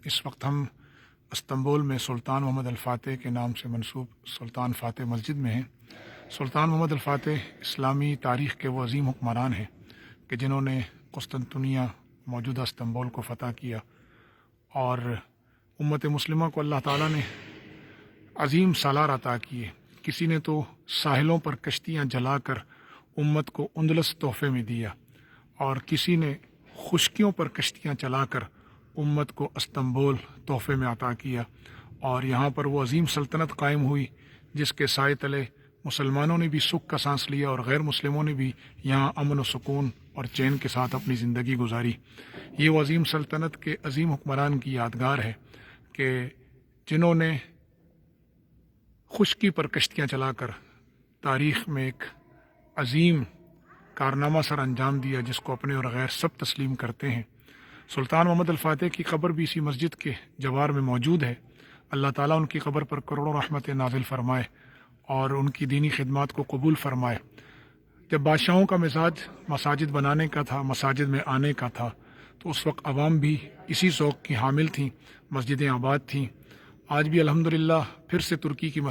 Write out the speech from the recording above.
اس وقت ہم استنبول میں سلطان محمد الفاتح کے نام سے منسوب سلطان فاتح مسجد میں ہیں۔ سلطان محمد الفاتح اسلامی تاریخ کے وہ عظیم حکمران ہیں کہ جنہوں نے قسطنطنیہ موجودہ استنبول کو فتح کیا، اور امت مسلمہ کو اللہ تعالیٰ نے عظیم سالار عطا کیے۔ کسی نے تو ساحلوں پر کشتیاں جلا کر امت کو اندلس تحفے میں دیا، اور کسی نے خشکیوں پر کشتیاں چلا کر امت کو استنبول تحفے میں عطا کیا، اور یہاں پر وہ عظیم سلطنت قائم ہوئی جس کے سائے تلے مسلمانوں نے بھی سکھ کا سانس لیا اور غیر مسلموں نے بھی یہاں امن و سکون اور چین کے ساتھ اپنی زندگی گزاری۔ یہ وہ عظیم سلطنت کے عظیم حکمران کی یادگار ہے کہ جنہوں نے خشکی پر کشتیاں چلا کر تاریخ میں ایک عظیم کارنامہ سر انجام دیا جس کو اپنے اور غیر سب تسلیم کرتے ہیں۔ سلطان محمد الفاتح کی قبر بھی اسی مسجد کے جوار میں موجود ہے۔ اللہ تعالیٰ ان کی قبر پر کروڑوں رحمت نازل فرمائے اور ان کی دینی خدمات کو قبول فرمائے۔ جب بادشاہوں کا مزاج مساجد بنانے کا تھا، مساجد میں آنے کا تھا، تو اس وقت عوام بھی اسی ذوق کی حامل تھیں، مسجدیں آباد تھیں۔ آج بھی الحمدللہ پھر سے ترکی کی